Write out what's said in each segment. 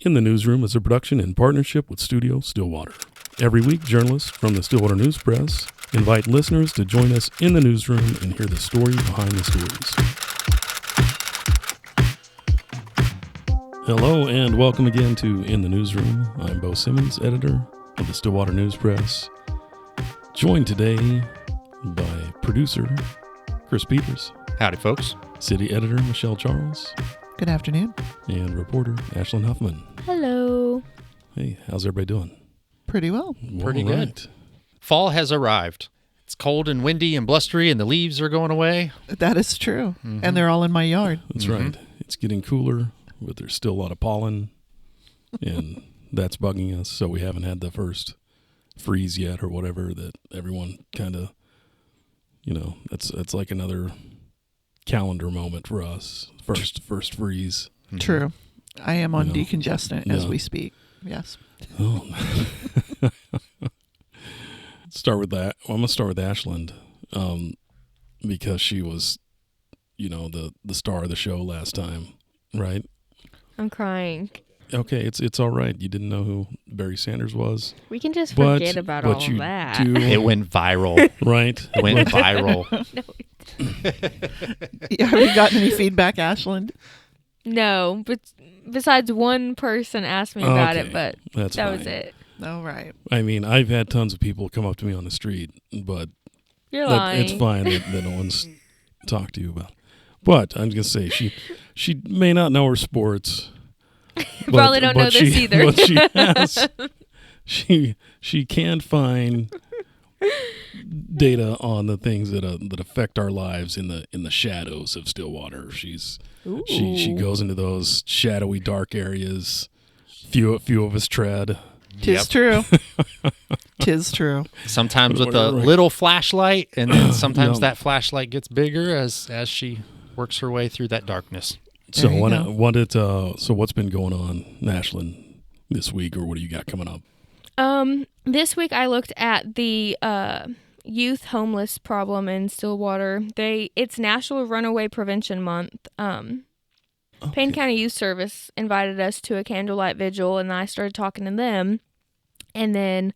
In the Newsroom is a production in partnership with Studio Stillwater. Every week, journalists from the Stillwater News Press invite listeners to join us in the newsroom and hear the story behind the stories. Hello and welcome again to In the Newsroom. I'm Bo Simmons, editor of the Stillwater News Press. Joined today by producer Chris Peters. Howdy, folks. City editor Michelle Charles. Good afternoon. And reporter Ashlyn Huffman. Hello. Hey, how's everybody doing? Pretty well. Pretty All good. right. Fall has arrived. It's cold and windy and blustery, and the leaves are going away. That is true. And they're all in my yard. That's right. It's getting cooler, but there's still a lot of pollen, and that's bugging us. So we haven't had the first freeze yet or whatever that everyone kind of, it's like another calendar moment for us. First freeze. True. I am on decongestant as we speak. Yes. Oh. Start with that. Well, I'm gonna start with Ashland, because she was, the star of the show last time, right? I'm crying. Okay, it's all right. You didn't know who Barry Sanders was. We can just forget about all of that. It went viral. Right? It went viral. Have you gotten any feedback, Ashland? No, but besides one person asked me about it, but That's that fine. was it. Oh, right. I mean, I've had tons of people come up to me on the street, but You're lying. it's fine that no one's talked to you about. But I'm going to say she may not know her sports. Probably don't know this either. But she has. She can find data on the things that affect our lives in the shadows of Stillwater. She goes into those shadowy, dark areas. Few of us tread. Tis true. Tis true. Sometimes with a little flashlight, and then sometimes that flashlight gets bigger as she works her way through that darkness. So what's been going on, Ashland, this week, or what do you got coming up? This week I looked at the youth homeless problem in Stillwater. It's National Runaway Prevention Month. Payne County Youth Service invited us to a candlelight vigil, and I started talking to them. And then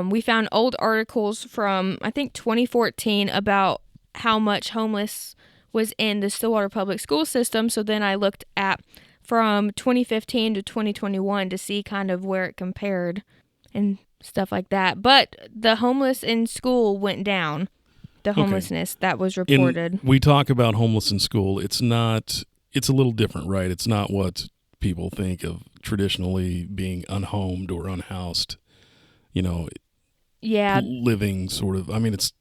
we found old articles from, I think, 2014 about how much homeless was in the Stillwater public school system. So then I looked at from 2015 to 2021 to see kind of where it compared and stuff like that. But the homeless in school went down. The homelessness that was reported. We talk about homeless in school. It's a little different, right? It's not what people think of traditionally being unhomed or unhoused, living sort of. I mean, it's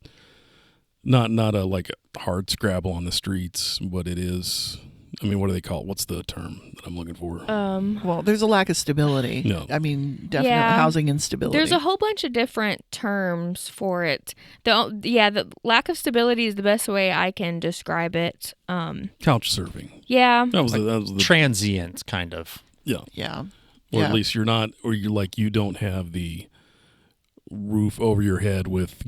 not a like a hard scrabble on the streets, but it is. I mean, what do they call it? What's the term that I'm looking for? Well, there's a lack of stability. No. I mean, definitely housing instability. There's a whole bunch of different terms for it. The lack of stability is the best way I can describe it. Couch surfing. Yeah. That was the Transient, kind of. Yeah. Yeah. Or at least you're not, or you don't have the roof over your head with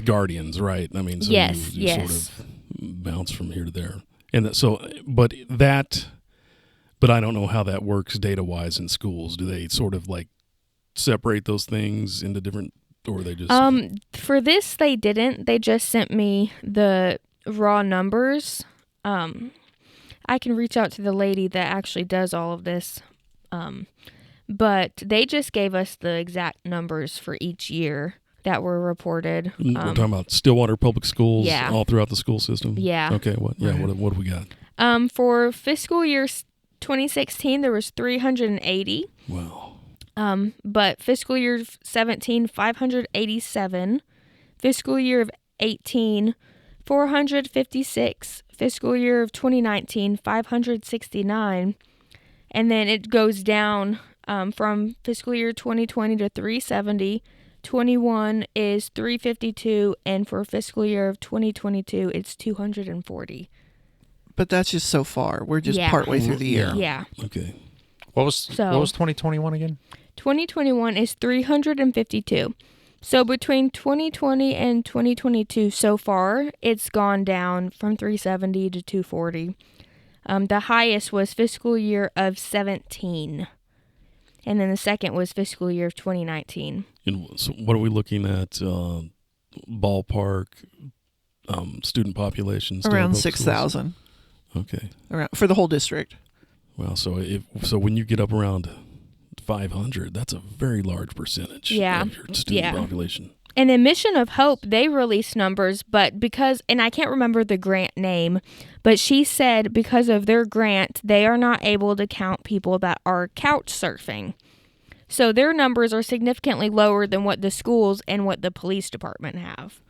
guardians, right? I mean, so you sort of bounce from here to there. And but I don't know how that works data-wise in schools. Do they sort of like separate those things into different, or they just? For this, they didn't. They just sent me the raw numbers. I can reach out to the lady that actually does all of this. But they just gave us the exact numbers for each year that were reported. We're talking about Stillwater Public Schools all throughout the school system? Yeah. Okay, what do we got? For fiscal year 2016, there was 380. Wow. But fiscal year 17, 587. Fiscal year of 18, 456. Fiscal year of 2019, 569. And then it goes down from fiscal year 2020 to 370. 21 is 352, and for fiscal year of 2022, it's 240. But that's just so far. We're just partway through the year. Yeah. Okay. What was 2021 again? 2021 is 352. So between 2020 and 2022 so far, it's gone down from 370 to 240. The highest was fiscal year of 17. And then the second was fiscal year of 2019. And so what are we looking at? Ballpark student populations? Around 6,000. Okay. For the whole district. Well, so when you get up around 500, that's a very large percentage of your student population. And in Mission of Hope, they released numbers, but and I can't remember the grant name, but she said because of their grant, they are not able to count people that are couch surfing. So their numbers are significantly lower than what the schools and what the police department have.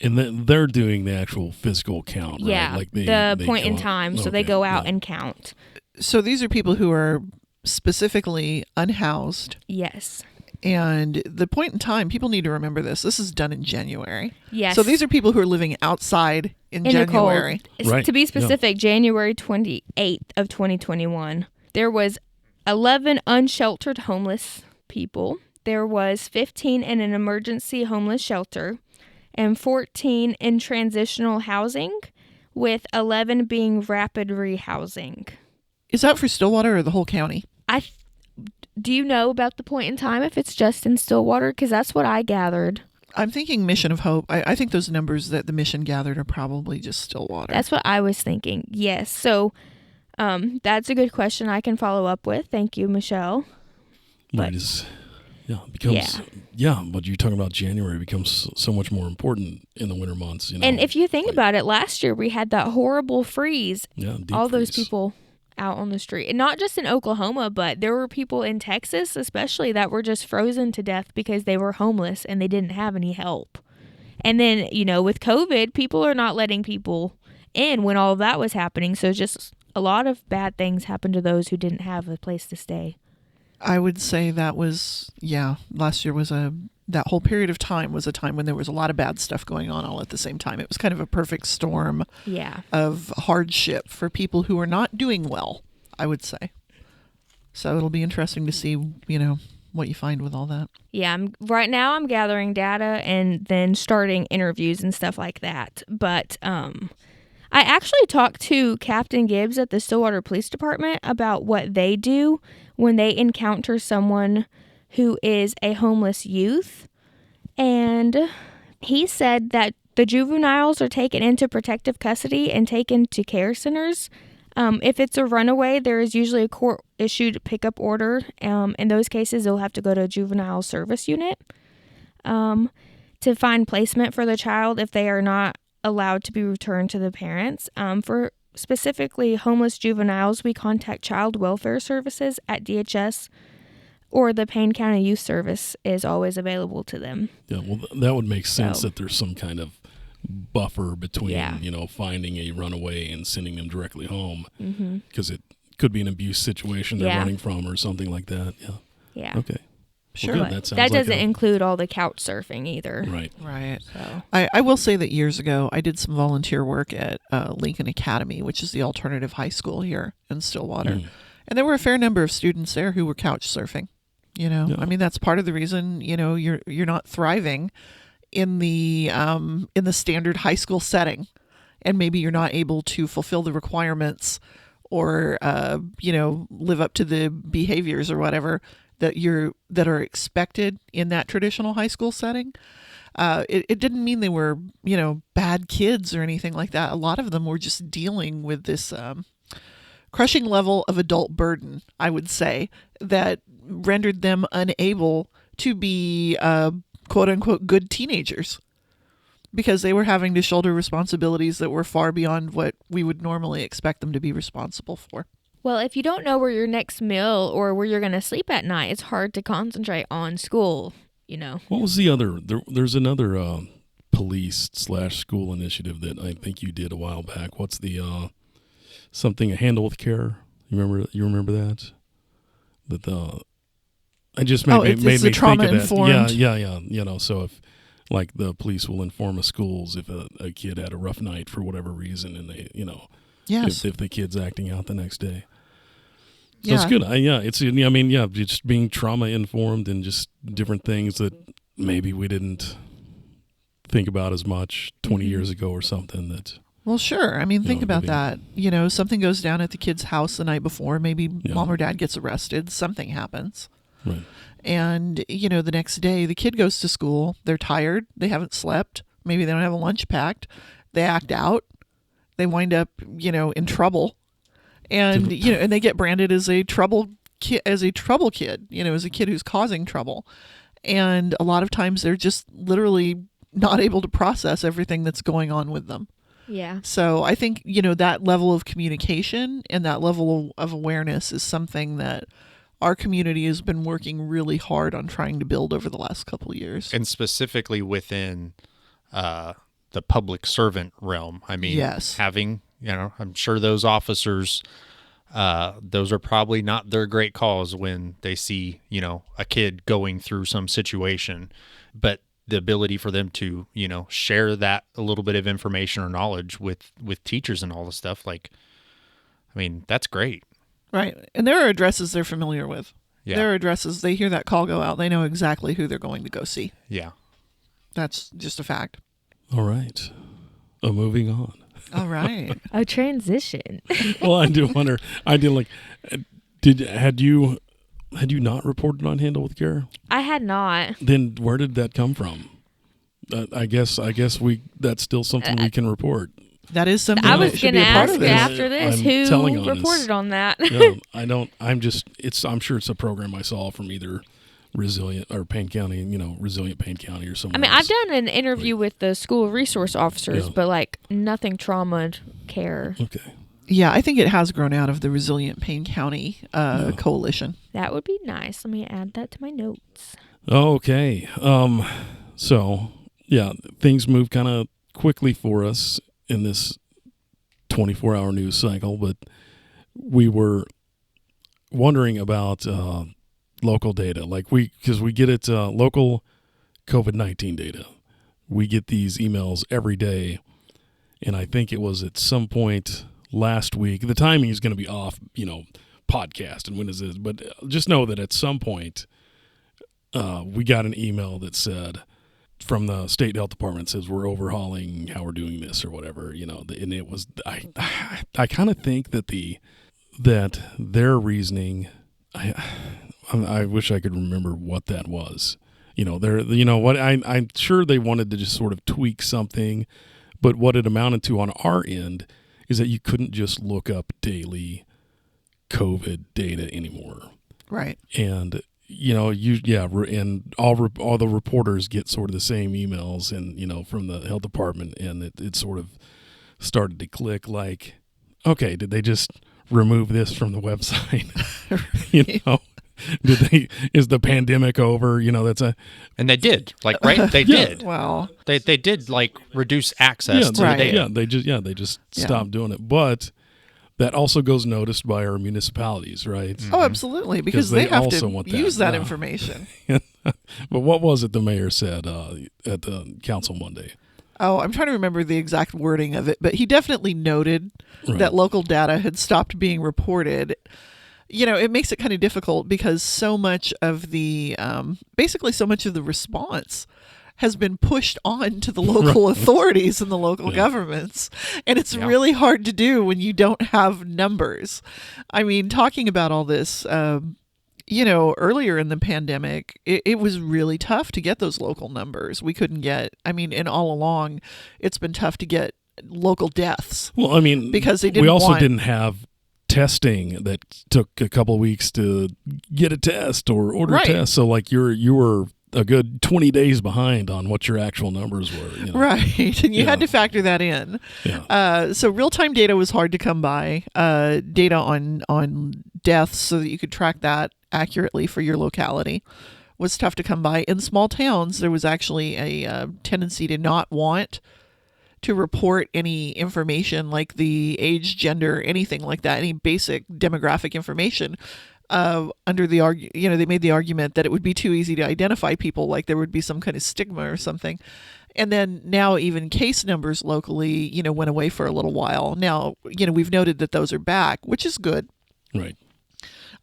And then they're doing the actual physical count, right? Yeah, like the point in time, so they go out and count. So these are people who are specifically unhoused. Yes. And the point in time, people need to remember this. This is done in January. Yes. So these are people who are living outside in January. Right. To be specific, January 28th of 2021. There was 11 unsheltered homeless people. There was 15 in an emergency homeless shelter and 14 in transitional housing, with 11 being rapid rehousing. Is that for Stillwater or the whole county? Do you know about the point in time if it's just in Stillwater? Because that's what I gathered. I'm thinking Mission of Hope. I think those numbers that the mission gathered are probably just Stillwater. That's what I was thinking. Yes. So that's a good question I can follow up with. Thank you, Michelle. But you're talking about January becomes so much more important in the winter months. And if you think about it, last year we had that horrible freeze. Yeah, all those people out on the street, and not just in Oklahoma, but there were people in Texas especially that were just frozen to death because they were homeless and they didn't have any help. And then, with COVID, people are not letting people in when all of that was happening. So just a lot of bad things happened to those who didn't have a place to stay. I would say that was, last year was that whole period of time was a time when there was a lot of bad stuff going on all at the same time. It was kind of a perfect storm of hardship for people who are not doing well, I would say. So it'll be interesting to see, what you find with all that. Yeah, right now I'm gathering data and then starting interviews and stuff like that. But I actually talked to Captain Gibbs at the Stillwater Police Department about what they do when they encounter someone who is a homeless youth. And he said that the juveniles are taken into protective custody and taken to care centers. If it's a runaway, there is usually a court-issued pickup order. In those cases, they'll have to go to a juvenile service unit to find placement for the child if they are not allowed to be returned to the parents. For specifically homeless juveniles, we contact Child Welfare Services at DHS, or the Payne County Youth Service is always available to them. Yeah, well, that would make sense that there's some kind of buffer between, finding a runaway and sending them directly home, because it could be an abuse situation they're running from or something like that. Yeah. Okay. Sure. Well, that doesn't include all the couch surfing either. Right. So. I will say that years ago, I did some volunteer work at Lincoln Academy, which is the alternative high school here in Stillwater. And there were a fair number of students there who were couch surfing. I mean, that's part of the reason, you're not thriving in the standard high school setting, and maybe you're not able to fulfill the requirements or, live up to the behaviors or whatever that are expected in that traditional high school setting. It didn't mean they were, bad kids or anything like that. A lot of them were just dealing with this crushing level of adult burden, I would say, that rendered them unable to be quote unquote good teenagers, because they were having to shoulder responsibilities that were far beyond what we would normally expect them to be responsible for. Well, if you don't know where your next meal or where you're going to sleep at night, it's hard to concentrate on school, What was the other? There's another police/school initiative that I think you did a while back. What's the something, a handle with care? You remember that? I just made me the trauma think of informed. that. Yeah. So if like the police will inform the schools if a kid had a rough night for whatever reason, and they, Yes. if the kid's acting out the next day. So it's good. Just being trauma informed and just different things that maybe we didn't think about as much 20 years ago or something. That. Well, sure. I mean, think about that. Something goes down at the kid's house the night before. Maybe mom or dad gets arrested. Something happens. Right. And, the next day the kid goes to school. They're tired. They haven't slept. Maybe they don't have a lunch packed. They act out. They wind up, in trouble. And, and they get branded as a trouble kid, as a kid who's causing trouble. And a lot of times they're just literally not able to process everything that's going on with them. Yeah. So I think, that level of communication and that level of awareness is something that our community has been working really hard on trying to build over the last couple of years. And specifically within the public servant realm. I mean, yes. Having, I'm sure those officers, those are probably not their great calls when they see, a kid going through some situation. But the ability for them to, share that a little bit of information or knowledge with teachers and all the stuff, that's great. Right. And there are addresses they're familiar with. Yeah. There are addresses, they hear that call go out, they know exactly who they're going to go see. Yeah. That's just a fact. All right. Moving on. All right. A transition. Well, I do wonder, had you not reported on Handle with Care? I had not. Then where did that come from? I guess that's still something we can report. That is something I that was should going to be a part ask of this. after this who reported on that. No, I don't. I'm sure it's a program I saw from either Resilient or Payne County, Resilient Payne County or somewhere I've done an interview with the school resource officers, Yeah. but nothing trauma care. Okay. Yeah, I think it has grown out of the Resilient Payne County coalition. That would be nice. Let me add that to my notes. Okay. So yeah, things move kind of quickly for us in this 24-hour news cycle, but we were wondering about local data, because we get it local COVID-19 data. We get these emails every day, and I think it was at some point last week. The timing is going to be off, podcast and when is this, but just know that at some point we got an email that said from the state health department, says we're overhauling how we're doing this or whatever, and it was I kind of think that their reasoning, I wish I could remember what that was. I'm sure they wanted to just sort of tweak something, but what it amounted to on our end is that you couldn't just look up daily COVID data anymore. Right. And and all the reporters get sort of the same emails, and from the health department, and it sort of started to click okay, did they just remove this from the website? Is the pandemic over? And they did, right? They did. Well, they did reduce access to the data. Yeah, they just stopped doing it. But that also goes noticed by our municipalities, right? Mm-hmm. Oh, absolutely, because they have to use that information. But what was it the mayor said at the council Monday? Oh, I'm trying to remember the exact wording of it, but he definitely noted that local data had stopped being reported. It makes it kind of difficult because so much of the response has been pushed on to the local authorities and the local governments. And it's really hard to do when you don't have numbers. I mean, talking about all this, earlier in the pandemic, it was really tough to get those local numbers. We couldn't get, and all along, it's been tough to get local deaths. Well, because they didn't didn't have testing that took a couple of weeks to get a test or order a test. So you were a good 20 days behind on what your actual numbers were. Right. And you had to factor that in. Yeah. So real-time data was hard to come by. Data on deaths so that you could track that accurately for your locality was tough to come by. In small towns, there was actually a tendency to not want to report any information like the age, gender, anything like that, any basic demographic information. Under the they made the argument that it would be too easy to identify people, like there would be some kind of stigma or something. And then now even case numbers locally, went away for a little while. Now, we've noted that those are back, which is good. Right.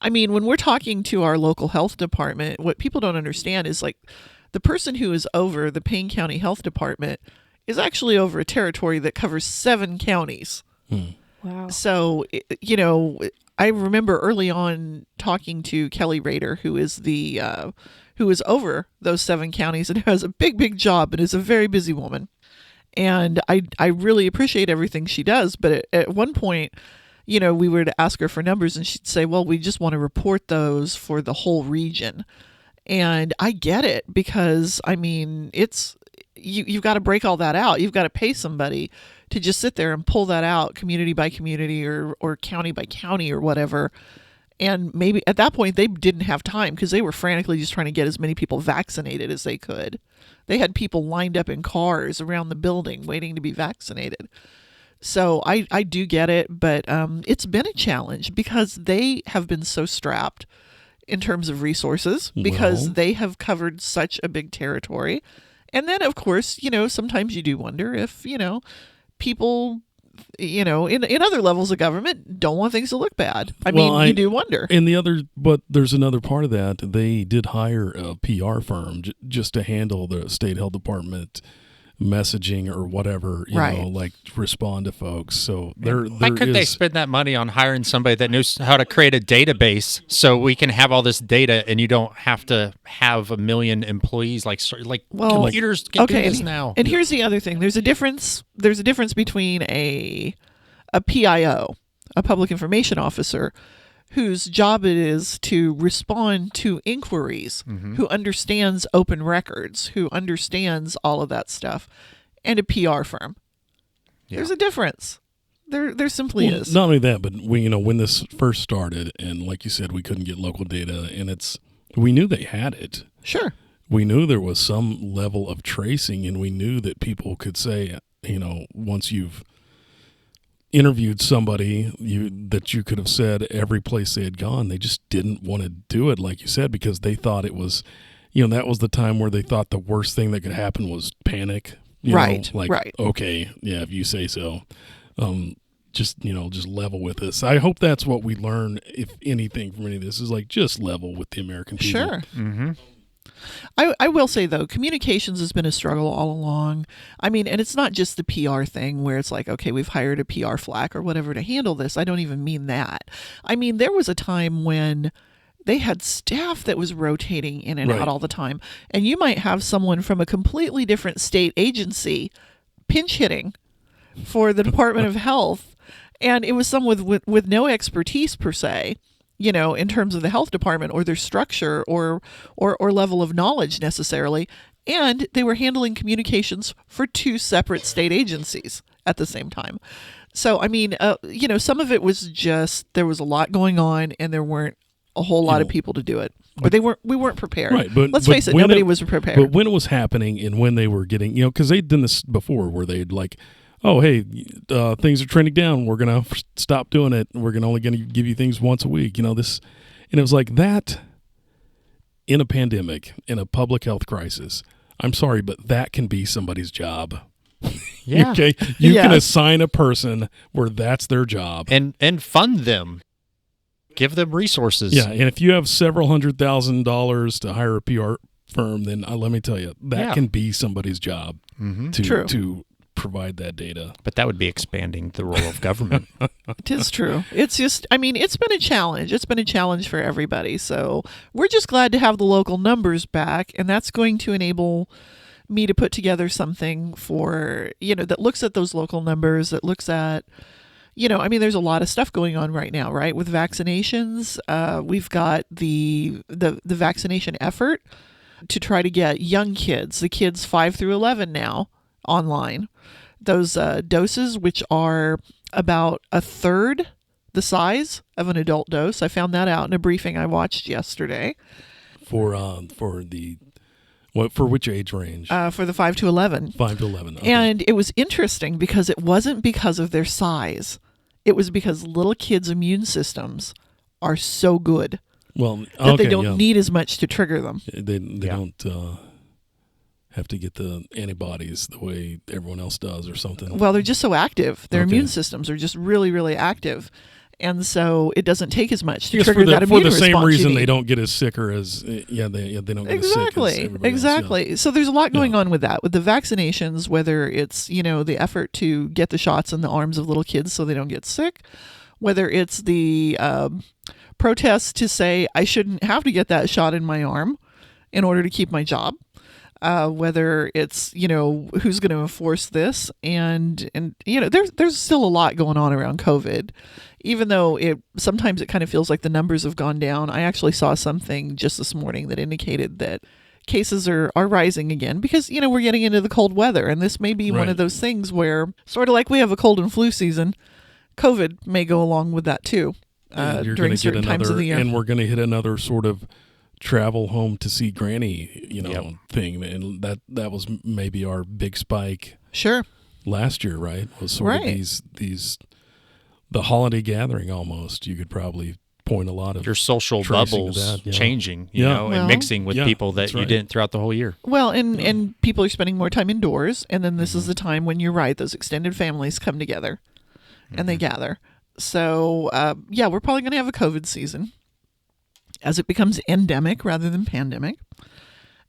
When we're talking to our local health department, what people don't understand is the person who is over the Payne County Health Department is actually over a territory that covers 7 counties. Hmm. Wow. So, I remember early on talking to Kelly Rader, who is who is over those 7 counties and has a big job and is a very busy woman. And I really appreciate everything she does. But at one point, we were to ask her for numbers and she'd say, well, we just want to report those for the whole region. And I get it because, you've got to break all that out. You've got to pay somebody to just sit there and pull that out community by community or county by county or whatever. And maybe at that point they didn't have time because they were frantically just trying to get as many people vaccinated as they could. They had people lined up in cars around the building waiting to be vaccinated. So I do get it, but it's been a challenge because they have been so strapped in terms of resources because they have covered such a big territory. And then, of course, sometimes you do wonder if, people, in other levels of government don't want things to look bad. You do wonder. But there's another part of that. They did hire a PR firm just to handle the state health department messaging or whatever, like respond to folks. So why couldn't they spend that money on hiring somebody that knows how to create a database so we can have all this data and you don't have to have 1 million employees computers can do this now. And here's the other thing. There's a difference between a PIO, a public information officer, whose job it is to respond to inquiries, who understands open records, who understands all of that stuff, and a PR firm. Yeah. There's a difference. There simply is. Not only that, but when this first started, and like you said, we couldn't get local data, and we knew they had it. Sure. We knew there was some level of tracing, and we knew that people could say, once you've interviewed somebody that you could have said every place they had gone, they just didn't want to do it, like you said, because they thought it was, that was the time where they thought the worst thing that could happen was panic. Right. Okay, yeah, if you say so. Just level with us. I hope that's what we learn, if anything, from any of this, is just level with the American people. Sure. Mm-hmm. I will say, though, communications has been a struggle all along. And it's not just the PR thing where it's like, okay, we've hired a PR flack or whatever to handle this. I don't even mean that. There was a time when they had staff that was rotating in and out all the time. And you might have someone from a completely different state agency pinch hitting for the Department of Health. And it was someone with no expertise per se, in terms of the health department or their structure or level of knowledge necessarily. And they were handling communications for 2 separate state agencies at the same time. So, some of it was just, there was a lot going on and there weren't a whole lot of people to do it. Or we weren't prepared. Right, but let's face it, nobody was prepared. But when it was happening and when they were getting, because they'd done this before where they'd oh, hey, things are trending down. We're going to stop doing it. We're only going to give you things once a week. This, and it was like that in a pandemic, in a public health crisis. I'm sorry, but that can be somebody's job. Yeah. Okay. You can assign a person where that's their job. And fund them. Give them resources. Yeah. And if you have several $100,000 to hire a PR firm, then let me tell you, that can be somebody's job to provide that data. But that would be expanding the role of government. It is true. It's just, it's been a challenge. It's been a challenge for everybody. So we're just glad to have the local numbers back. And that's going to enable me to put together something for, that looks at those local numbers, that looks at, there's a lot of stuff going on right now, right? With vaccinations, we've got the vaccination effort to try to get young kids, the kids 5 through 11 now, online. Those doses, which are about a third the size of an adult dose. I found that out in a briefing I watched yesterday. For which age range? For the 5 to 11. 5 to 11. Okay. And it was interesting because it wasn't because of their size. It was because little kids' immune systems are so good that they don't need as much to trigger them. They don't have to get the antibodies the way everyone else does or something. Well, they're just so active. Their immune systems are just really, really active. And so it doesn't take as much to trigger that immune response. For the same reason they don't get as sick or as, they don't get as sick as everybody else. So there's a lot going on with that. With the vaccinations, whether it's, the effort to get the shots in the arms of little kids so they don't get sick, whether it's the protests to say I shouldn't have to get that shot in my arm in order to keep my job, whether it's, who's going to enforce this. And there's still a lot going on around COVID. Even though sometimes it kind of feels like the numbers have gone down. I actually saw something just this morning that indicated that cases are rising again because, we're getting into the cold weather. And this may be one of those things where, sort of like we have a cold and flu season, COVID may go along with that too during certain times of the year. And we're going to hit another sort of travel home to see Granny, thing. And that was maybe our big spike. Sure. Last year, right? Was sort of these the holiday gathering almost. You could probably point a lot of your social bubbles changing, and mixing with people that you didn't throughout the whole year. Well, and people are spending more time indoors, and then this is the time when you're right, those extended families come together and they gather. So, we're probably going to have a COVID season as it becomes endemic rather than pandemic.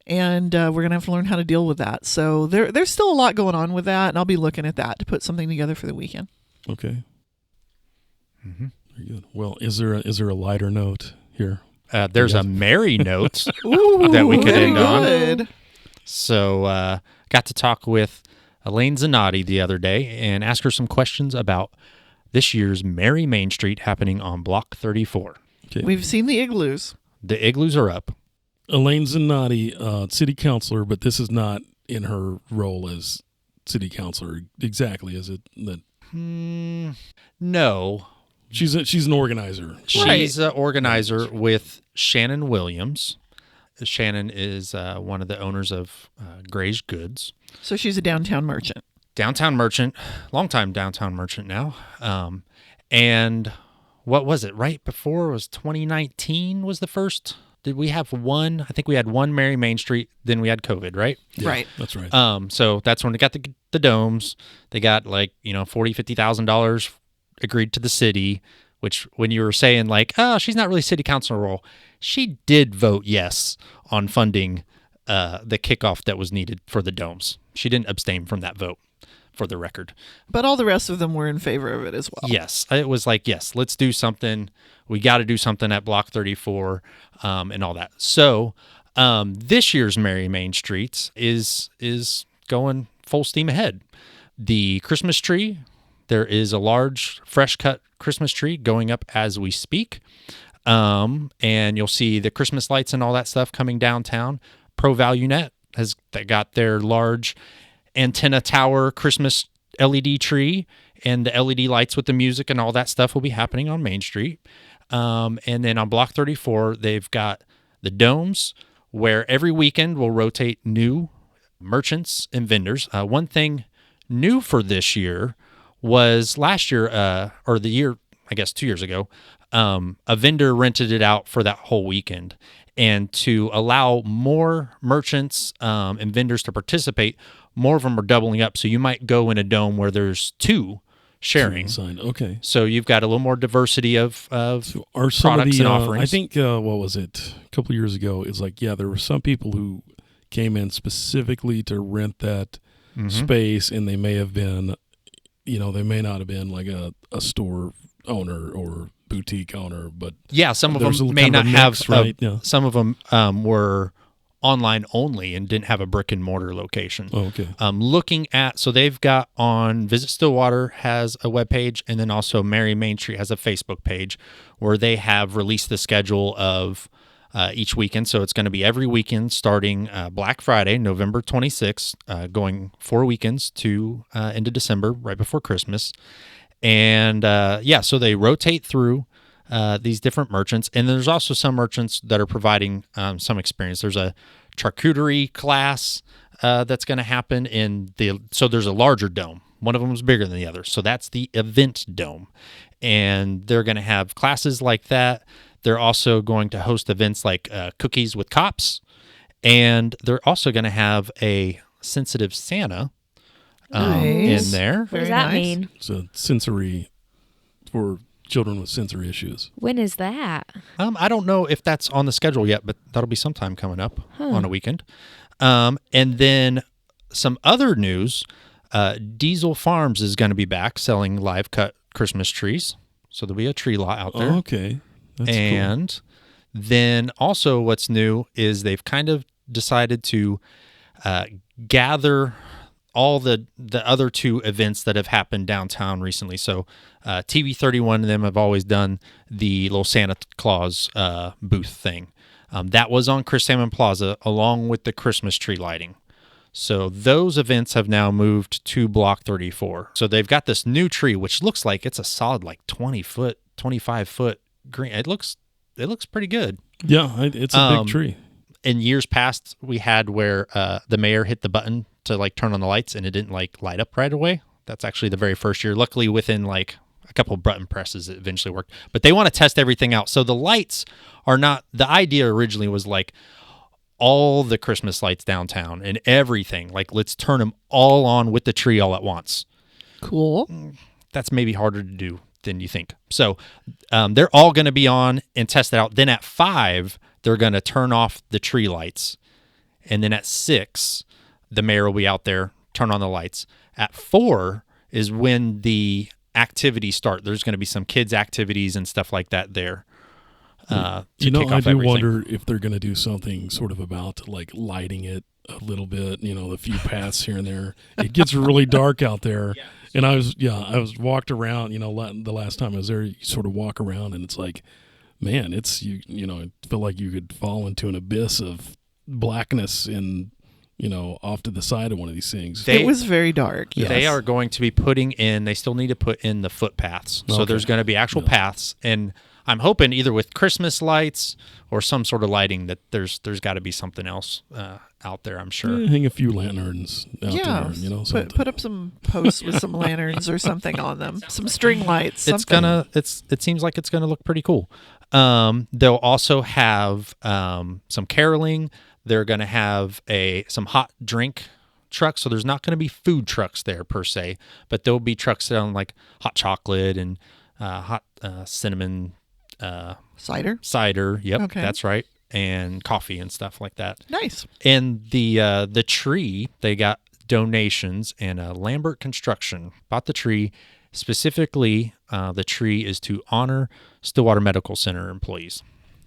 And we're going to have to learn how to deal with that. So there's still a lot going on with that, and I'll be looking at that to put something together for the weekend. Okay. Very good. Well, is there a lighter note here? There's a merry note that we could end on. So got to talk with Elaine Zanotti the other day and ask her some questions about this year's Merry Main Street happening on Block 34. Okay. We've seen the igloos. The igloos are up. Elaine Zanotti, city councilor, but this is not in her role as city councilor exactly, is it? No. She's an organizer. She's an organizer with Shannon Williams. Shannon is one of the owners of Gray's Goods. So she's a downtown merchant. Longtime downtown merchant now. And what was it? Right before it was 2019 was the first. Did we have one? I think we had one Merry Main Street. Then we had COVID, right? Yeah, right. That's right. So that's when they got the domes. They got $50,000 agreed to the city, which when you were saying she's not really city council role, she did vote yes on funding the kickoff that was needed for the domes. She didn't abstain from that vote, for the record. But all the rest of them were in favor of it as well. Yes. It was yes, let's do something. We got to do something at Block 34 and all that. So this year's Merry Main Streets is going full steam ahead. The Christmas tree, there is a large fresh cut Christmas tree going up as we speak. And you'll see the Christmas lights and all that stuff coming downtown. Pro Value Net has got their large antenna tower Christmas LED tree, and the LED lights with the music and all that stuff will be happening on Main Street. And then on Block 34, they've got the domes where every weekend we'll rotate new merchants and vendors. One thing new for this year was last year, or the year, I guess 2 years ago, a vendor rented it out for that whole weekend. And to allow more merchants and vendors to participate, more of them are doubling up. So you might go in a dome where there's two sharing. Okay. So you've got a little more diversity of products and offerings. I think, what was it? A couple of years ago, it's there were some people who came in specifically to rent that space, and they may have been, they may not have been like a store owner or boutique owner, but some of them may not have, right? Some of them were online only and didn't have a brick and mortar location. Oh, okay. Looking at, so they've got on Visit Stillwater has a webpage, and then also Merry Main Street has a Facebook page where they have released the schedule of each weekend. So it's going to be every weekend starting Black Friday, November 26th, going 4 weekends to into December, right before Christmas. And so they rotate through these different merchants. And there's also some merchants that are providing some experience. There's a charcuterie class that's going to happen so there's a larger dome. One of them is bigger than the other. So that's the event dome. And they're going to have classes like that. They're also going to host events like Cookies with Cops. And they're also going to have a sensitive Santa in there. What does that mean? It's a sensory for children with sensory issues. When is that? I don't know if that's on the schedule yet, but that'll be sometime coming up on a weekend. And then some other news, Diesel Farms is going to be back selling live cut Christmas trees. So there'll be a tree lot out there. Oh, okay. That's and cool. Then also what's new is they've kind of decided to gather all the other two events that have happened downtown recently. So TV 31 and them have always done the little Santa Claus booth thing. That was on Chris Salmon Plaza along with the Christmas tree lighting. So those events have now moved to Block 34. So they've got this new tree, which looks like it's a solid like 20 foot, 25 foot green. It looks pretty good. Yeah, it's a big tree. In years past, we had where the mayor hit the button to like turn on the lights and it didn't like light up right away. That's actually the very first year. Luckily, within like a couple of button presses, it eventually worked. But they want to test everything out. So the lights are not, the idea originally was like all the Christmas lights downtown and everything. Like, let's turn them all on with the tree all at once. Cool. That's maybe harder to do than you think. So they're all going to be on and test it out. Then at 5, they're going to turn off the tree lights. And then at 6, the mayor will be out there, turn on the lights. At 4 is when the activities start. There's going to be some kids' activities and stuff like that there. I do wonder if they're going to do something sort of about like lighting it a little bit, a few paths here and there. It gets really dark out there. Yeah. And I was walked around, the last time I was there, you sort of walk around and it's like, man, it's, I feel like you could fall into an abyss of blackness and, off to the side of one of these things. It was very dark. Yes. They are going to be they still need to put in the footpaths. So there's going to be actual paths. And I'm hoping either with Christmas lights or some sort of lighting that there's got to be something else out there, I'm sure. Hang a few lanterns out there, put up some posts with some lanterns or something on them. Some string lights. It seems like it's gonna look pretty cool. They'll also have some caroling. They're gonna have some hot drink trucks. So there's not gonna be food trucks there per se, but there'll be trucks selling like hot chocolate and hot cinnamon cider. Yep, okay. That's right. And coffee and stuff like that. Nice. And the tree, they got donations, and Lambert Construction bought the tree. Specifically, the tree is to honor Stillwater Medical Center employees.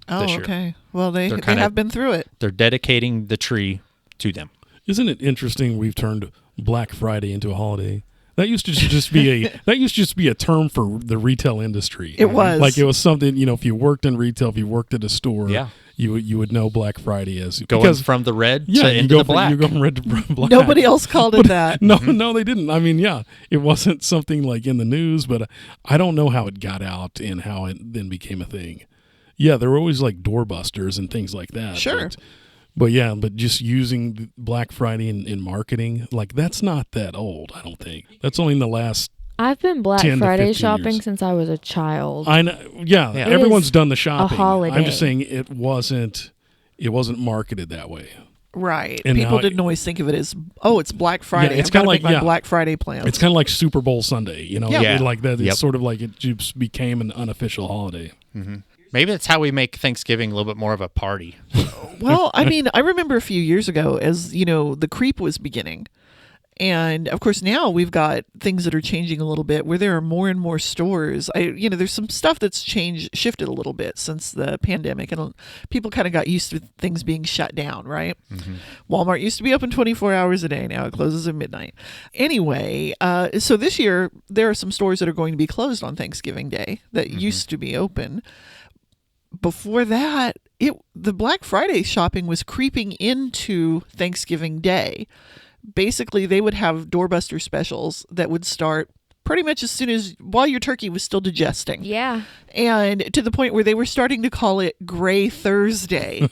Oh, okay. Well, they have been through it. They're dedicating the tree to them. Isn't it interesting we've turned Black Friday into a holiday? That used to just be a term for the retail industry. It was like it was something, if you worked in retail, if you worked at a store, yeah, you would know Black Friday as going from the red to into the black. You go from red to black. Nobody else called it that. No, they didn't. I mean, yeah, it wasn't something like in the news, but I don't know how it got out and how it then became a thing. Yeah, there were always like doorbusters and things like that. Sure. But just using Black Friday in marketing, like that's not that old, I don't think. That's only in the last I've been Black Friday shopping years. Since I was a child. I know. Yeah, everyone's done the shopping. A holiday. I'm just saying it wasn't marketed that way. Right. And people didn't always think of it as, it's Black Friday. Yeah, it's kind of like my Black Friday plans. It's kind of like Super Bowl Sunday, Yeah. Like that. It's sort of like it just became an unofficial holiday. Mm-hmm. Maybe that's how we make Thanksgiving a little bit more of a party. Well, I mean, I remember a few years ago as, the creep was beginning. And of course, now we've got things that are changing a little bit where there are more and more stores. There's some stuff that's shifted a little bit since the pandemic, and people kind of got used to things being shut down, right? Mm-hmm. Walmart used to be open 24 hours a day. Now it closes at midnight. Anyway, so this year, there are some stores that are going to be closed on Thanksgiving Day that used to be open. Before that, the Black Friday shopping was creeping into Thanksgiving Day. Basically, they would have doorbuster specials that would start pretty much as soon as while your turkey was still digesting. Yeah. And to the point where they were starting to call it Gray Thursday.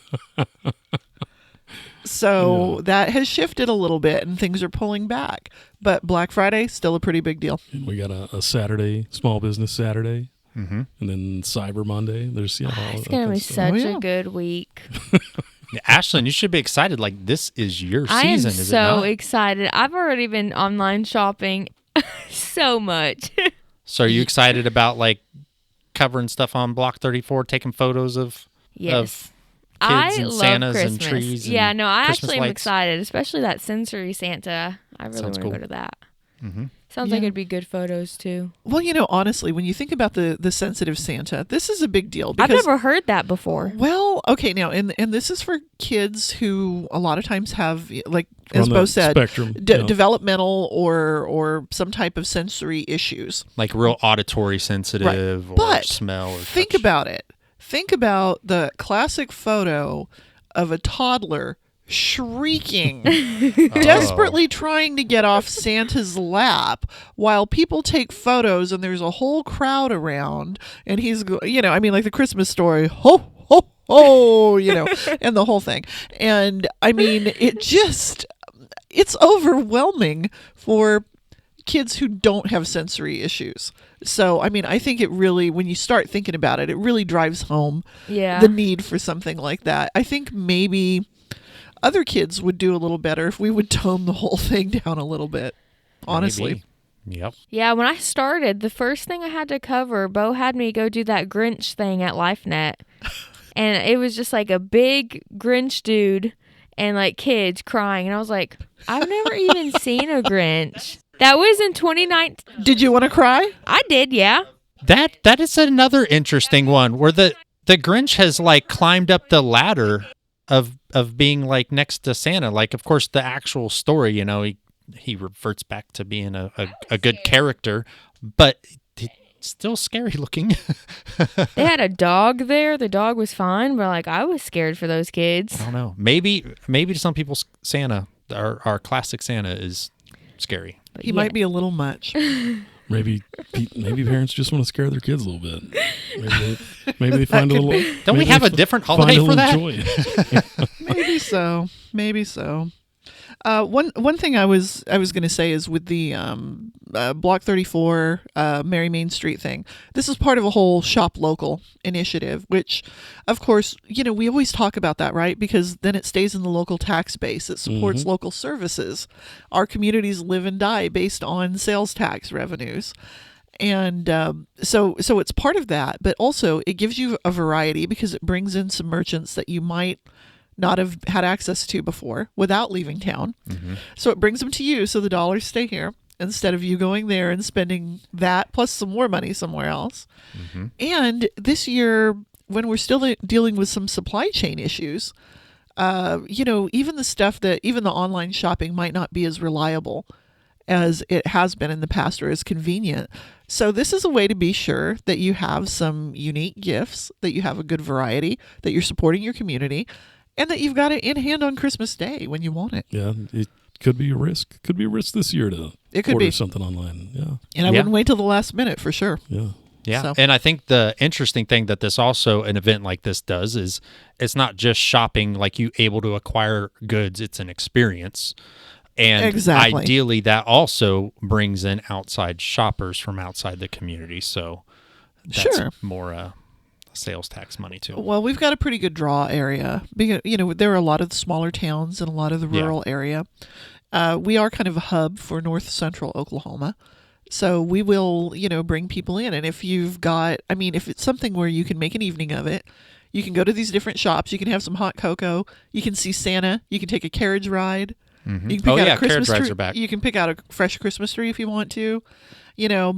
So that has shifted a little bit and things are pulling back. But Black Friday, still a pretty big deal. And we got a Saturday, Small Business Saturday. Mm-hmm. And then Cyber Monday. There's it's gonna be such a good week. Ashlyn, you should be excited. Like, this is your season. Is it not? I am so excited. I've already been online shopping so much. So, are you excited about like covering stuff on Block 34, taking photos of kids and Santas Christmas. And trees? Yeah, and no, I Christmas actually lights? am excited, especially that sensory Santa. I really want to go to that. Mm-hmm. Sounds like it'd be good photos too. Well, honestly, when you think about the sensitive Santa, this is a big deal. I've never heard that before. Well, okay, now, and this is for kids who a lot of times have, like, as Bo said, spectrum, developmental or some type of sensory issues. Like real auditory sensitive or smell. Or think about it. Think about the classic photo of a toddler shrieking, desperately trying to get off Santa's lap while people take photos and there's a whole crowd around and he's, like the Christmas story, ho, ho, ho, and the whole thing. And I mean, it's overwhelming for kids who don't have sensory issues. So, I mean, I think it really, when you start thinking about it, it really drives home the need for something like that. I think maybe other kids would do a little better if we would tone the whole thing down a little bit, honestly. Maybe. Yep. Yeah, when I started, the first thing I had to cover, Bo had me go do that Grinch thing at LifeNet. And it was just like a big Grinch dude and like kids crying. And I was like, I've never even seen a Grinch. That was in 2019. Did you want to cry? I did, yeah. That is another interesting one where the Grinch has like climbed up the ladder of being like next to Santa. Like, of course, the actual story, he reverts back to being a good character, but it's still scary looking. They had a dog there. The dog was fine, but like I was scared for those kids. I don't know. Maybe to some people, Santa, our classic Santa, is scary. But he might be a little much. Maybe parents just want to scare their kids a little bit. Maybe they find a little. Don't we have a different holiday for that? Joy. Maybe so. One thing I was going to say is with the Block 34 Mary Main Street thing. This is part of a whole shop local initiative, which, of course, we always talk about that, right? Because then it stays in the local tax base. It supports local services. Our communities live and die based on sales tax revenues. And so it's part of that, but also it gives you a variety because it brings in some merchants that you might not have had access to before without leaving town. Mm-hmm. So it brings them to you so the dollars stay here instead of you going there and spending that plus some more money somewhere else. Mm-hmm. And this year, when we're still dealing with some supply chain issues, even the stuff that even the online shopping might not be as reliable as it has been in the past or as convenient. So this is a way to be sure that you have some unique gifts, that you have a good variety, that you're supporting your community, and that you've got it in hand on Christmas Day when you want it. Yeah, it could be a risk. Could be a risk this year to order something online. Yeah, and I wouldn't wait till the last minute for sure. Yeah. Yeah, so. And I think the interesting thing that an event like this does is it's not just shopping, like you able to acquire goods. It's an experience. And ideally that also brings in outside shoppers from outside the community. So that's more sales tax money too. Well, we've got a pretty good draw area. Because, there are a lot of the smaller towns and a lot of the rural area. We are kind of a hub for north central Oklahoma. So we will, bring people in. And if you've got, if it's something where you can make an evening of it, you can go to these different shops. You can have some hot cocoa. You can see Santa. You can take a carriage ride. Mm-hmm. You can pick out a Christmas carriage rides tree. Are back. You can pick out a fresh Christmas tree if you want to.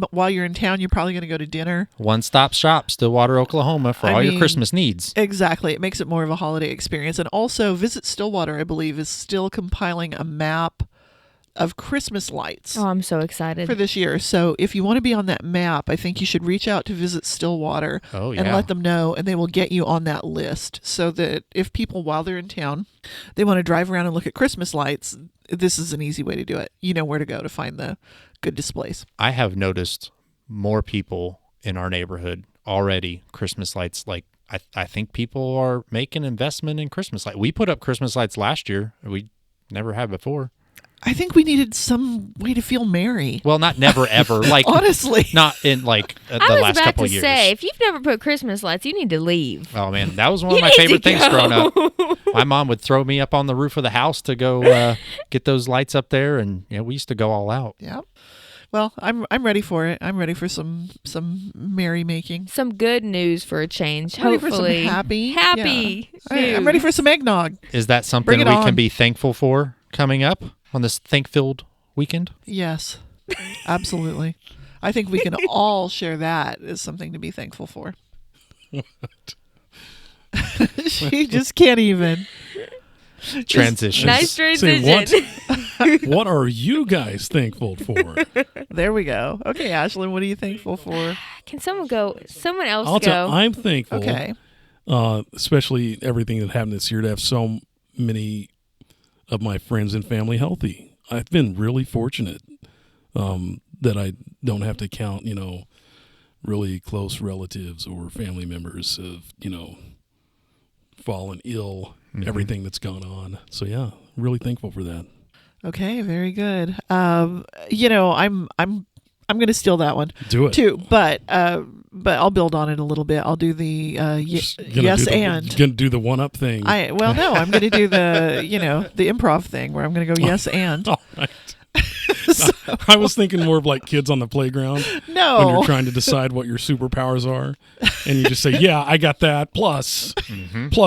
While you're in town, you're probably going to go to dinner. One-stop shop, Stillwater, Oklahoma, for all your Christmas needs. Exactly. It makes it more of a holiday experience. And also, Visit Stillwater, I believe, is still compiling a map of Christmas lights. Oh, I'm so excited. For this year. So if you want to be on that map, I think you should reach out to Visit Stillwater and let them know, and they will get you on that list so that if people, while they're in town, they want to drive around and look at Christmas lights, this is an easy way to do it. You know where to go to find the good displays. I have noticed more people in our neighborhood already, Christmas lights. Like, I think people are making investment in Christmas lights. We put up Christmas lights last year. We never had before. I think we needed some way to feel merry. Well, not never ever. Like honestly, not in like the last couple of years. I was about to say, if you've never put Christmas lights, you need to leave. Oh man, that was one of my favorite things growing up. My mom would throw me up on the roof of the house to go get those lights up there, and we used to go all out. Yeah. Well, I'm ready for it. I'm ready for some merrymaking. Some good news for a change. I'm ready hopefully, for some happy. Yeah. I'm ready for some eggnog. Is that something we can be thankful for coming up on this thank-filled weekend? Yes. Absolutely. I think we can all share that as something to be thankful for. She just can't even. Transition. Nice transition. What are you guys thankful for? There we go. Okay, Ashlyn, what are you thankful for? Can someone go? Someone else I'll go. tell. I'm thankful. Okay. Especially everything that happened this year, to have so many of my friends and family healthy. I've been really fortunate that I don't have to count, really close relatives or family members of, fallen ill, everything that's gone on. So yeah, really thankful for that. Okay, very good. I'm going to steal that one. Do it. Too, but I'll build on it a little bit. I'll do the yes and. Gonna do the one up thing. No, I'm going to do the the improv thing where I'm going to go yes and. All right. So, I was thinking more of like kids on the playground. No. When you're trying to decide what your superpowers are, and you just say, "Yeah, I got that." Plus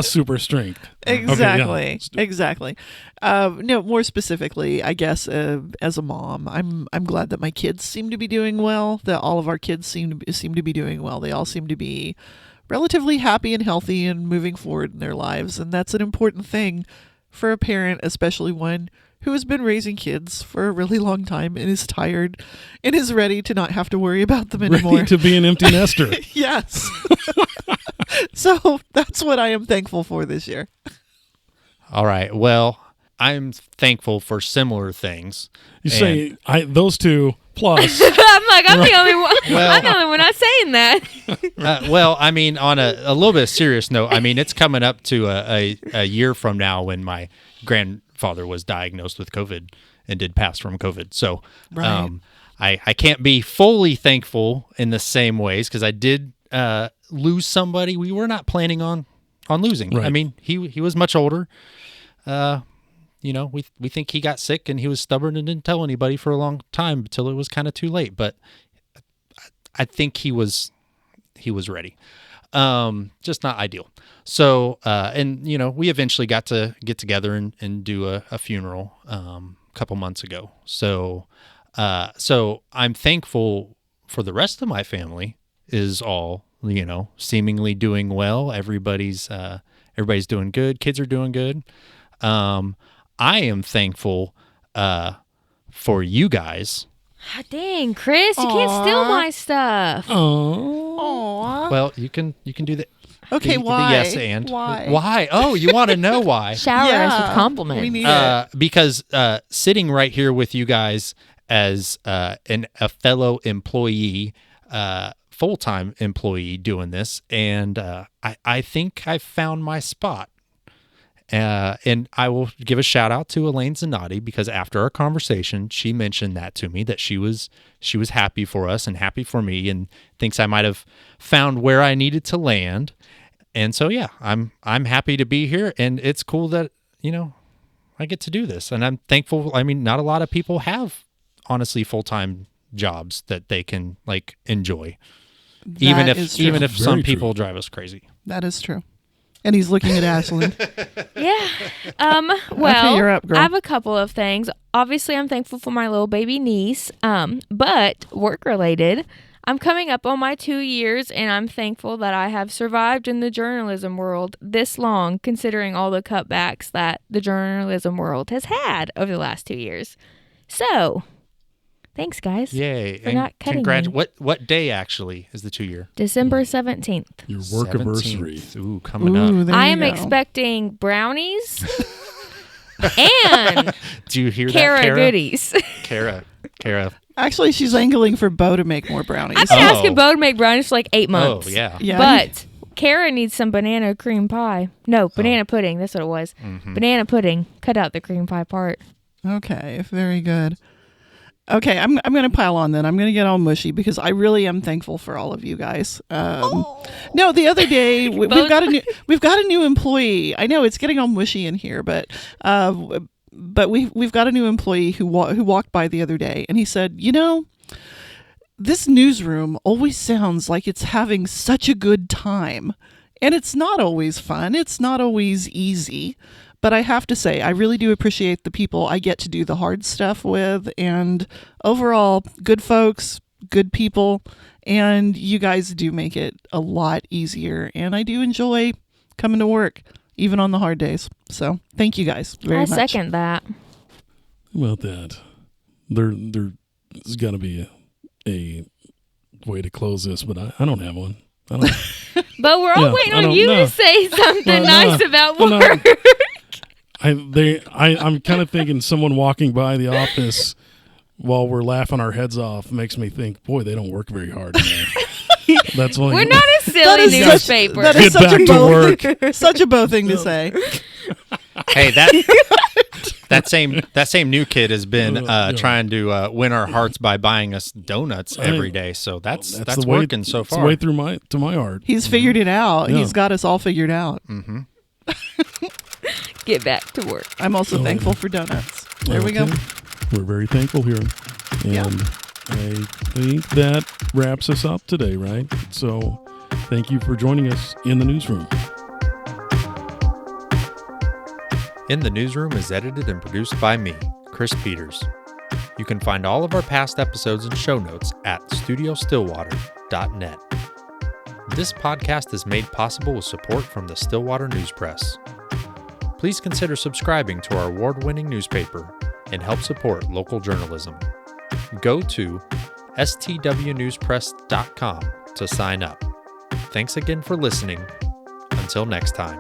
super strength. Exactly. Okay, yeah, exactly. No, more specifically, I guess as a mom, I'm glad that my kids seem to be doing well. That all of our kids seem to be doing well. They all seem to be relatively happy and healthy and moving forward in their lives, and that's an important thing for a parent, especially one who has been raising kids for a really long time and is tired and is ready to not have to worry about them anymore. Ready to be an empty nester. Yes. So that's what I am thankful for this year. All right. Well, I'm thankful for similar things. You say those two plus. I'm like, I'm the only one. I'm the only one not saying that. Well, I mean, on a little bit serious note, I mean, it's coming up to a year from now when my grandfather was diagnosed with COVID and did pass from COVID. So Right. I can't be fully thankful in the same ways because I did lose somebody we were not planning on losing. Right. I mean, he was much older. We think he got sick and he was stubborn and didn't tell anybody for a long time until it was kind of too late. But I think he was ready. Just not ideal. So, we eventually got to get together and do a funeral a couple months ago. So I'm thankful for the rest of my family is all, seemingly doing well. Everybody's doing good. Kids are doing good. I am thankful for you guys. Dang, Chris, you can't steal my stuff. Aww. Well, you can do that. Okay, why? The yes and. Why? Why? Oh, you want to know why? Shower us with compliments. We need it. Because sitting right here with you guys as a fellow employee, full-time employee doing this, and I think I found my spot. And I will give a shout out to Elaine Zanotti because after our conversation, she mentioned that to me, that she was happy for us and happy for me and thinks I might have found where I needed to land. And so, yeah, I'm happy to be here, and it's cool that, I get to do this, and I'm thankful. I mean, not a lot of people have honestly full-time jobs that they can enjoy, even if some people drive us crazy. That is true. And he's looking at Ashlyn. Yeah. Well, okay, you're up, girl. I have a couple of things. Obviously, I'm thankful for my little baby niece. But work-related, I'm coming up on my 2 years, and I'm thankful that I have survived in the journalism world this long, considering all the cutbacks that the journalism world has had over the last 2 years. So, thanks, guys. Yay. For not cutting me. What day, actually, is the 2 year? December 17th. Your work anniversary. Ooh, coming up. I am expecting brownies and Do you hear Kara that, Kara? goodies. Kara. Actually, she's angling for Bo to make more brownies. I've been asking Bo to make brownies for 8 months. Oh, yeah. But Kara needs some banana cream pie. No, banana pudding. That's what it was. Mm-hmm. Banana pudding. Cut out the cream pie part. Okay, very good. Okay, I'm going to pile on then. I'm going to get all mushy because I really am thankful for all of you guys. No, the other day we've got a new employee. I know it's getting all mushy in here, but we've got a new employee who walked by the other day, and he said, this newsroom always sounds like it's having such a good time, and it's not always fun. It's not always easy. But I have to say, I really do appreciate the people I get to do the hard stuff with. And overall, good folks, good people. And you guys do make it a lot easier. And I do enjoy coming to work, even on the hard days. So thank you guys very much. I second that. How about that? There's got to be a way to close this, but I don't have one. I don't. But we're all waiting on you to say something nice about work. I'm kind of thinking someone walking by the office while we're laughing our heads off makes me think, boy, they don't work very hard in there. That's why we're not a silly newspaper. That is such a Bo thing to say. Hey, that same new kid has been trying to win our hearts by buying us donuts every day. So that's working so far. It's the way to my heart. He's figured it out. Yeah. He's got us all figured out. Mm-hmm. Get back to work. I'm also thankful for donuts. There we go. We're very thankful here. And I think that wraps us up today, right? So thank you for joining us in the newsroom. In the Newsroom is edited and produced by me, Chris Peters. You can find all of our past episodes and show notes at studiostillwater.net. This podcast is made possible with support from the Stillwater News Press. Please consider subscribing to our award-winning newspaper and help support local journalism. Go to stwnewspress.com to sign up. Thanks again for listening. Until next time.